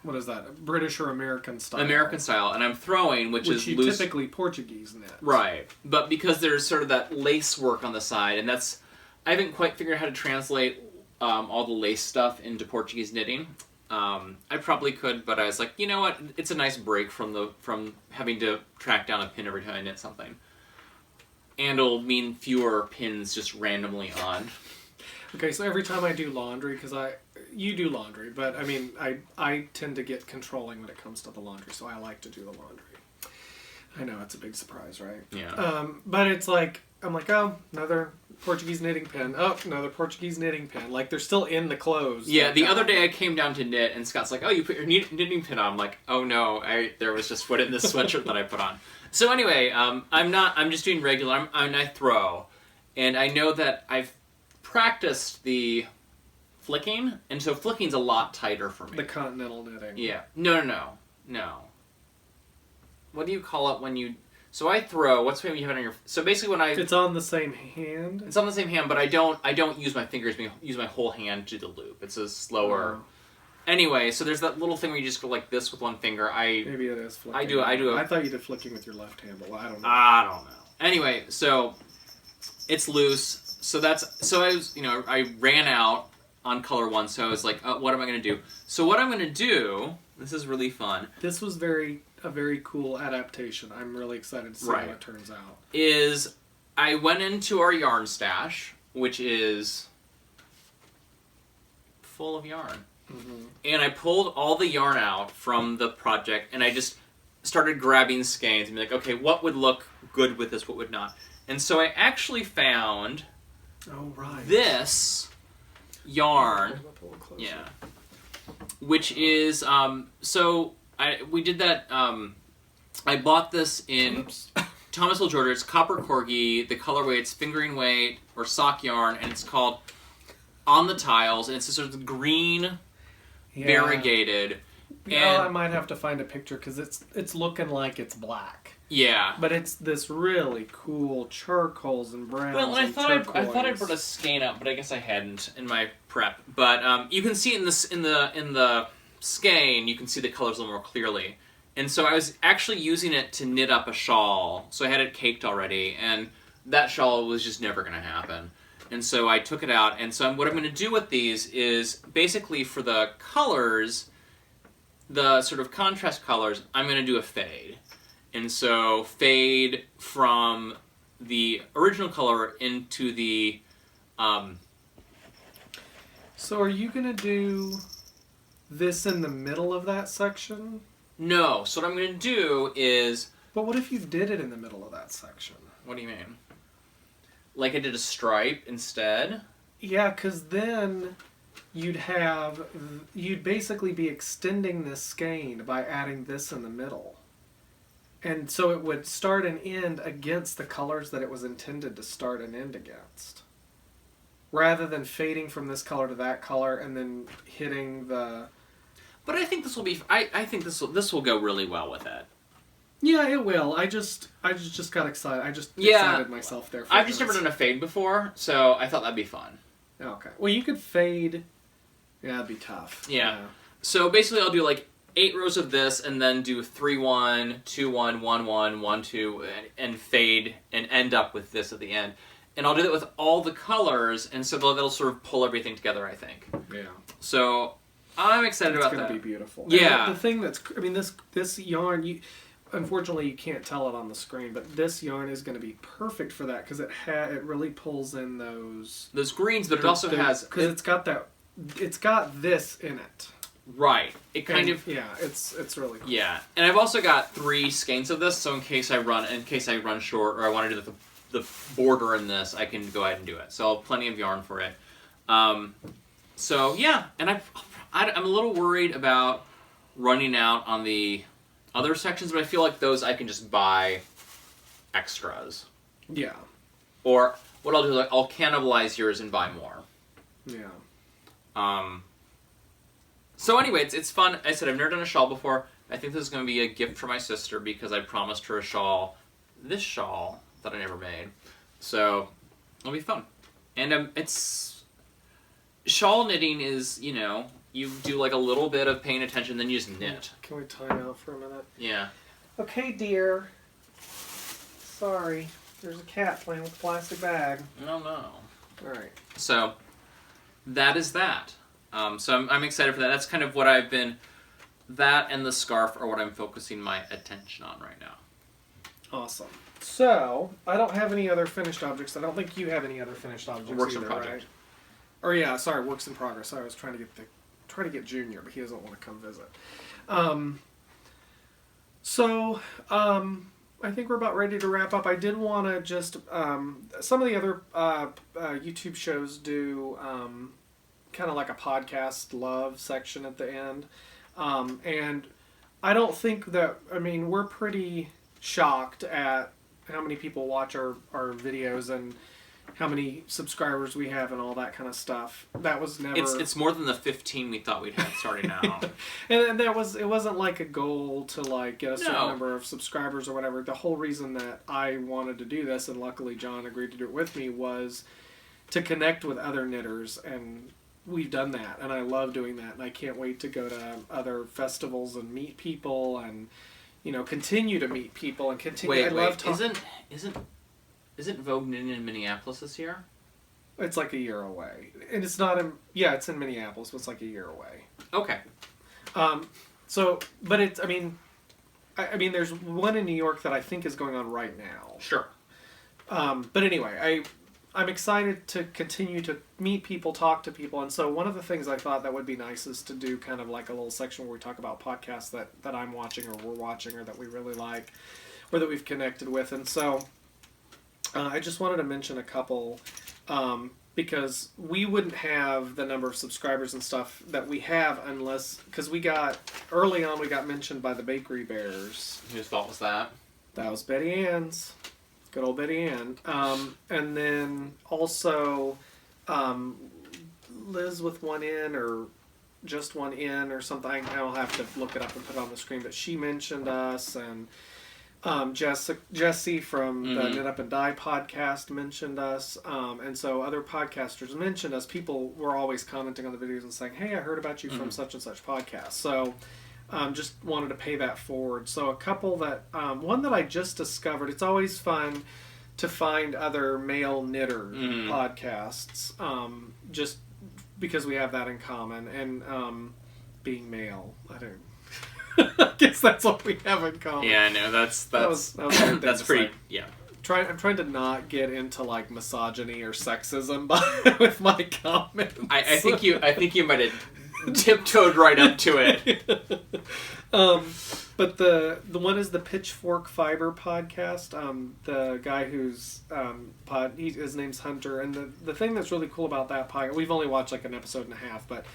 What is that? British or American style? American style, and I'm throwing, which is you loose. Typically Portuguese knit. Right, but because there's sort of that lace work on the side, and I haven't quite figured out how to translate all the lace stuff into Portuguese knitting. I probably could, but I was like, you know what? It's a nice break from having to track down a pin every time I knit something, and it'll mean fewer pins just randomly on. Okay, so every time I do laundry, because you do laundry, but I mean, I tend to get controlling when it comes to the laundry, so I like to do the laundry. I know, it's a big surprise, right? Yeah. But it's like, I'm like, oh, another Portuguese knitting pin. Oh, another Portuguese knitting pin. Like, they're still in the clothes. Yeah, the other day I came down to knit, and Scott's like, oh, you put your knitting pin on. I'm like, oh no, there was just foot in this sweatshirt that I put on. So anyway, I'm just doing regular, I throw. And I know that I've practiced the flicking, and so flicking's a lot tighter for me. The continental knitting. Yeah. No. What do you call it when you... So I throw, what's when you have it on your... So basically when I... It's on the same hand? It's on the same hand, but I don't use my fingers, I use my whole hand to do the loop. It's a slower... Anyway, so there's that little thing where you just go like this with one finger. Maybe it is flicking. I thought you did flicking with your left hand, but I don't know. I don't know. Anyway, so it's loose. So I was, I ran out on color 1, so I was like, what am I going to do? So what I'm going to do, this is really fun. This was a very cool adaptation. I'm really excited to see how it turns out. Is I went into our yarn stash, which is full of yarn. Mm-hmm. And I pulled all the yarn out from the project, and I just started grabbing skeins and be like, okay, what would look good with this, what would not? And so I actually found this yarn, which is, we did that, I bought this in Thomas L. George. It's Copper Corgi, the colorway, it's fingering weight, or sock yarn, and it's called On the Tiles, and it's this sort of green, variegated. And I might have to find a picture, because it's looking like it's black. Yeah. But it's this really cool charcoals and browns. Well, I thought I brought a skein up, but I guess I hadn't in my prep. But you can see in the skein, you can see the colors a little more clearly. And so I was actually using it to knit up a shawl. So I had it caked already, and that shawl was just never going to happen. And so I took it out. And so what I'm going to do with these is basically for the colors, the sort of contrast colors, I'm going to do a fade. And so fade from the original color into the... So are you going to do this in the middle of that section? No. So what I'm going to do is... But what if you did it in the middle of that section? What do you mean? Like I did a stripe instead? Yeah, because then you'd basically be extending this skein by adding this in the middle. And so it would start and end against the colors that it was intended to start and end against. Rather than fading from this color to that color and then hitting the... But I think this will be... I think this will go really well with it. Yeah, it will. I just got excited. I just excited myself there. I've just never done a fade before, so I thought that'd be fun. Okay. Well, you could fade... Yeah, that'd be tough. Yeah. So basically I'll do like 8 rows of this and then do 3-1, 2-1, 1-1, 1-2, and fade and end up with this at the end. And I'll do that with all the colors, and so that'll sort of pull everything together, I think. Yeah. So I'm excited about that. It's going to be beautiful. Yeah. And the thing that's... I mean, this yarn... Unfortunately, you can't tell it on the screen, but this yarn is going to be perfect for that because it really pulls in those greens, but it also has because it's got this in it. Right. It kind of it's really cool. Yeah, and I've also got 3 skeins of this, so in case I run short or I want to do the border in this, I can go ahead and do it. So I'll have plenty of yarn for it. So yeah, and I'm a little worried about running out on the other sections, but I feel like those I can just buy extras. Yeah. Or what I'll do is I'll cannibalize yours and buy more. Yeah. So anyway, it's fun. I said I've never done a shawl before. I think this is going to be a gift for my sister because I promised her a shawl. This shawl that I never made. So it'll be fun. And it's... Shawl knitting is, you do like a little bit of paying attention, then you just knit. Can we time out for a minute? Yeah. Okay, dear. Sorry. There's a cat playing with a plastic bag. No. Alright. So, that is that. So I'm excited for that. That's kind of what I've been... That and the scarf are what I'm focusing my attention on right now. Awesome. So, I don't have any other finished objects. I don't think you have any other finished objects Works in either, project. right? Or yeah, sorry, works in progress. Sorry, I was trying to get Junior, but he doesn't want to come visit. I think we're about ready to wrap up. I did want to just some of the other YouTube shows do kind of like a podcast love section at the end, and I don't think that. I mean, we're pretty shocked at how many people watch our videos and how many subscribers we have and all that kind of stuff. That was never... It's more than the 15 we thought we'd have starting out. And it wasn't like a goal to like get a certain number of subscribers or whatever. The whole reason that I wanted to do this, and luckily John agreed to do it with me, was to connect with other knitters, and we've done that, and I love doing that, and I can't wait to go to other festivals and meet people and continue to meet people and continue. Isn't Vogue Knitting in Minneapolis this year? It's like a year away. And it's not in... Yeah, it's in Minneapolis, but it's like a year away. Okay. But it's... I mean, there's one in New York that I think is going on right now. Sure. But anyway, I'm excited to continue to meet people, talk to people. And so one of the things I thought that would be nice is to do kind of like a little section where we talk about podcasts that I'm watching or we're watching or that we really like or that we've connected with. And so... I just wanted to mention a couple because we wouldn't have the number of subscribers and stuff that we have unless... Because early on we got mentioned by the Bakery Bears. Whose fault was that? That was Betty Ann's. Good old Betty Ann. And then also Liz with one N or just one N or something. I'll have to look it up and put it on the screen. But she mentioned us, and... Jesse from the Knit Up and Die podcast mentioned us, and so other podcasters mentioned us. People were always commenting on the videos and saying, "Hey, I heard about you from such and such podcast." So just wanted to pay that forward. So a couple that, one that I just discovered, it's always fun to find other male knitter podcasts, just because we have that in common, and being male. I guess that's what we have in common. Yeah, no, that's that's pretty. Yeah. I'm trying to not get into like misogyny or sexism with my comments. I think you might have tiptoed right up to it. But the one is the Pitchfork Fiber podcast. The guy who's his name's Hunter, and the thing that's really cool about that podcast, we've only watched like an episode and a half, but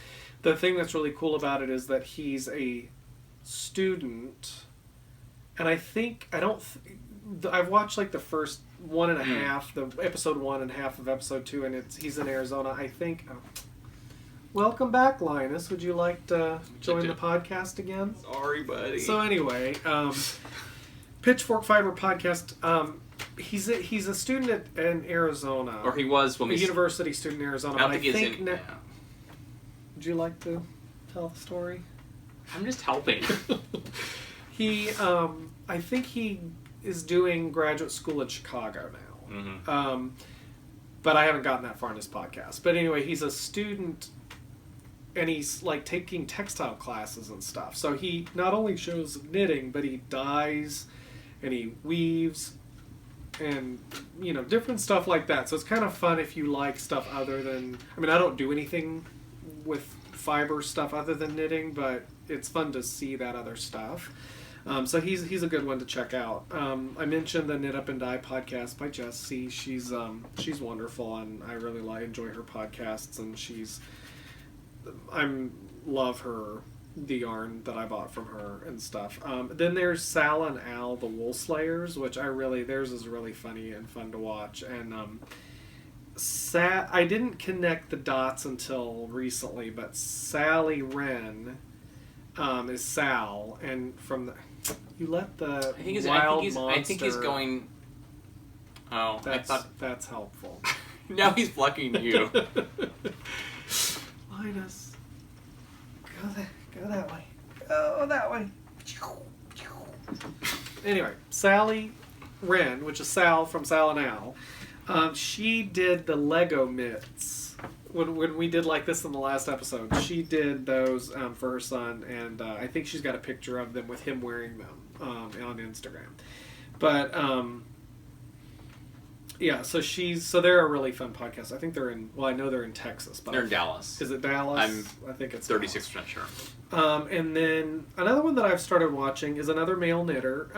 the thing that's really cool about it is that he's a student, and I've watched like the first one and a half, the episode 1 and half of episode 2, and he's in Arizona. I think. Welcome back, Linus. Would you like to join the podcast again? Sorry, buddy. So anyway, Pitchfork Fiber podcast. He's a student in Arizona, or he was when a university student in Arizona. I don't think he's in. Yeah. Would you like to tell the story? I'm just helping. He, I think he is doing graduate school in Chicago now. Mm-hmm. But I haven't gotten that far in his podcast. But anyway, he's a student, and he's like taking textile classes and stuff. So he not only shows knitting, but he dyes, and he weaves, and different stuff like that. So it's kind of fun if you like stuff other than. I mean, I don't do anything with fiber stuff other than knitting, but it's fun to see that other stuff. So he's a good one to check out. I mentioned the Knit Up and Dye podcast by Jessie. She's wonderful, and I really enjoy her podcasts. And love the yarn that I bought from her and stuff. Then there's Sal and Al, the Wool Slayers, which theirs is really funny and fun to watch. And I didn't connect the dots until recently, but Sally Wren is Sal, and from the you let the wild monster. I think he's going. Oh, that's helpful. Now he's blocking you. Linus, go that way. Go that way. Anyway, Sally Wren, which is Sal from Sal and Al, she did the Lego mitts. When we did like this in the last episode, she did those for her son, and I think she's got a picture of them with him wearing them on Instagram. But yeah, so they're a really fun podcast. I think they're in. Well, I know they're in Texas, but they're in Dallas. Is it Dallas? I think it's 36% sure. And then another one that I've started watching is another male knitter,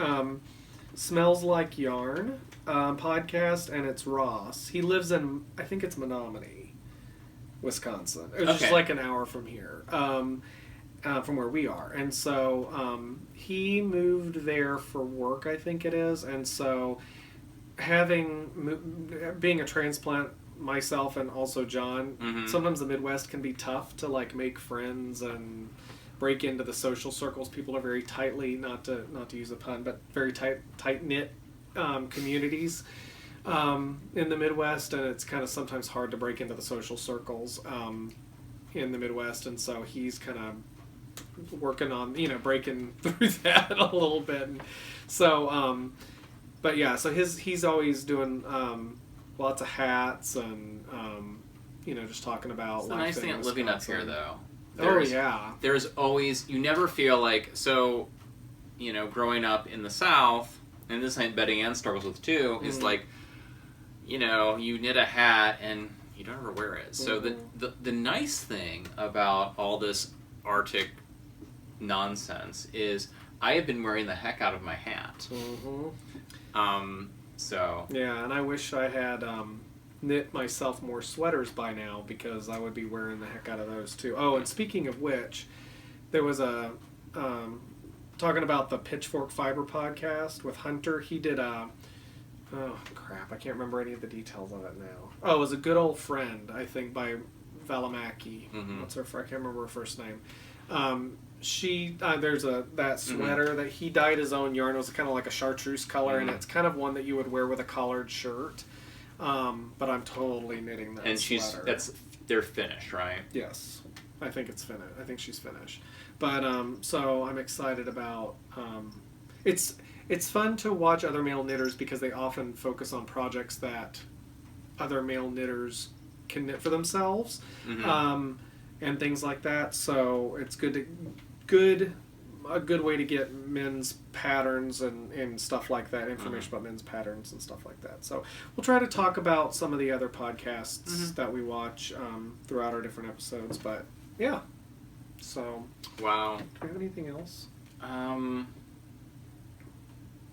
Smells Like Yarn podcast, and it's Ross. He lives in, I think it's Menominee, Wisconsin. It's just like an hour from here, from where we are. And so he moved there for work, I think it is. And so being a transplant myself and also John, sometimes the Midwest can be tough to like make friends and break into the social circles. People are very tightly, not to use a pun, but very tight-knit communities in the Midwest, and it's kind of sometimes hard to break into the social circles in the Midwest, and so he's kind of working on breaking through that a little bit. And so but yeah, so he's always doing lots of hats and just talking about. It's the nice thing at living up here, though. There's always, you never feel like, so, growing up in the South, and this thing Betty Ann struggles with too, is like, you knit a hat and you don't ever wear it. So the nice thing about all this Arctic nonsense is I have been wearing the heck out of my hat. So. Yeah, and I wish I had knit myself more sweaters by now, because I would be wearing the heck out of those too. Oh, and speaking of which, there was a talking about the Pitchfork Fiber podcast with Hunter. He did I can't remember any of the details of it now. Oh, it was A Good Old Friend, I think, by Valimaki. What's her? I can't remember her first name. There's that sweater that he dyed his own yarn. It was kind of like a chartreuse color, and it's kind of one that you would wear with a collared shirt. But I'm totally knitting that sweater. And they're finished, right? Yes. I think it's finished. I think she's finished. But so I'm excited about. It's fun to watch other male knitters because they often focus on projects that other male knitters can knit for themselves, and things like that. So it's a good way to get men's patterns and stuff like that, information about men's patterns and stuff like that. So we'll try to talk about some of the other podcasts that we watch throughout our different episodes. But yeah, so wow. Do we have anything else?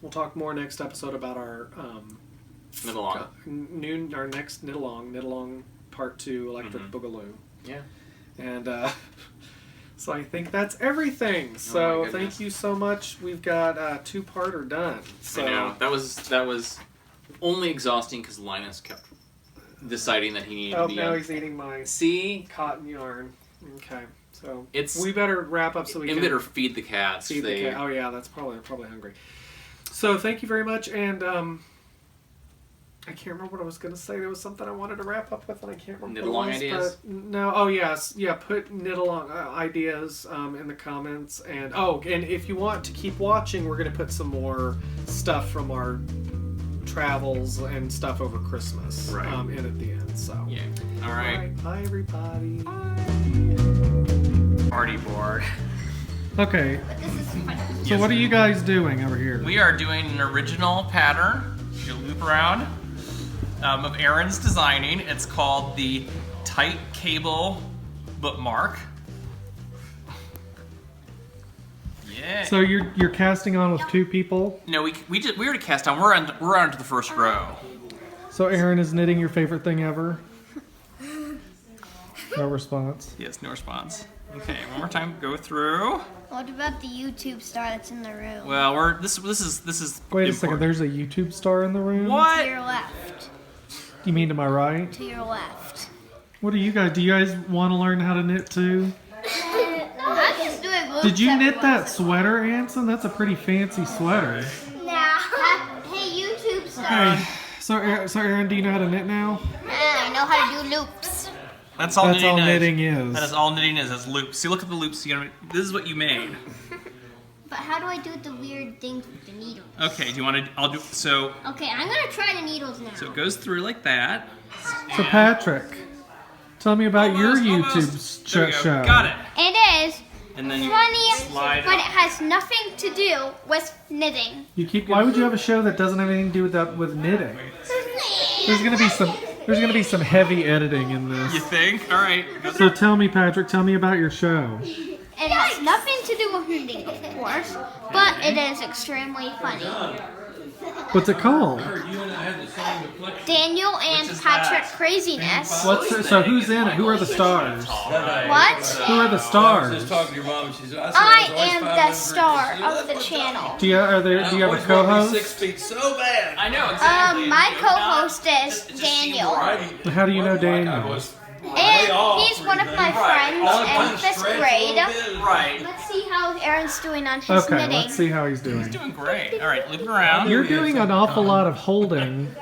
We'll talk more next episode about our Knit along. our next knit along part 2 electric boogaloo. Yeah. And so I think that's everything. So thank you so much. We've got 2-parter done. So I know that was only exhausting because Linus kept deciding that he needed to be. Now he's eating my cotton yarn. Okay. So we better wrap up so we can better feed the cats. Feed the cat. Oh yeah, that's probably hungry. So thank you very much, and I can't remember what I was going to say. There was something I wanted to wrap up with, and I can't remember. Knit along ideas. No. Oh yes, yeah. Put knit along ideas in the comments, and and if you want to keep watching, we're going to put some more stuff from our travels and stuff over Christmas in at the end. So yeah. All right. Bye everybody. Party board. Okay. So what are you guys doing over here? We are doing an original pattern. You loop around of Aaron's designing. It's called the Tight Cable Bookmark. Yeah. So you're casting on with 2 people? No, we already cast on. We're on to the first row. So Aaron is knitting your favorite thing ever? No response. Yes, no response. Okay, one more time. Go through. What about the YouTube star that's in the room? Well, this is. Wait a second. There's a YouTube star in the room. What? To your left. You mean to my right? To your left. What do you guys want to learn how to knit too? I'm just doing loops. Did you knit that sweater, Anson? That's a pretty fancy sweater. Nah. Hey, YouTube star. Okay. So Aaron, do you know how to knit now? I know how to do loops. That's all knitting is. That is all knitting is loops. See, look at the loops. This is what you made. But how do I do the weird things with the needles? Okay, do you want to? I'll do so. Okay, I'm gonna try the needles now. So it goes through like that. So Patrick, tell me about your YouTube show. Got it. It is And then you funny, slide but up. it has nothing to do with knitting. Why would you have a show that doesn't have anything to do with knitting? There's gonna be some heavy editing in this. You think? All right. So tell me, Patrick, tell me about your show. It has nothing to do with knitting, of course, but it is extremely funny. What's it called? Daniel and Patrick Craziness. So who's in it? Who are the stars? What? Who are the stars? I am the star of the channel. Do you have a co-host? 6 feet so bad. I know exactly. My co-host is Daniel. How do you know Daniel? And he's one of my friends in 5th grade. Right. Let's see how Aaron's doing on his Okay, knitting. let's see how he's doing. He's doing great. All right, loop it around. You're doing an awful lot of holding.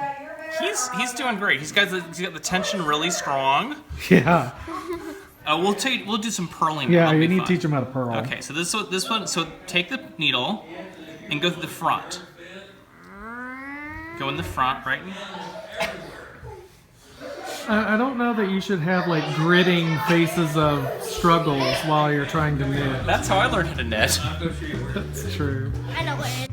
He's doing great. He's got the tension really strong. Yeah. We'll do some purling. Yeah, That'll you be need fun. to teach him how to purl. Okay, so this one. So take the needle and go through the front. Go in the front, right? I don't know that you should have like gritting faces of struggles while you're trying to knit. That's how I learned how to knit. That's true. I know what it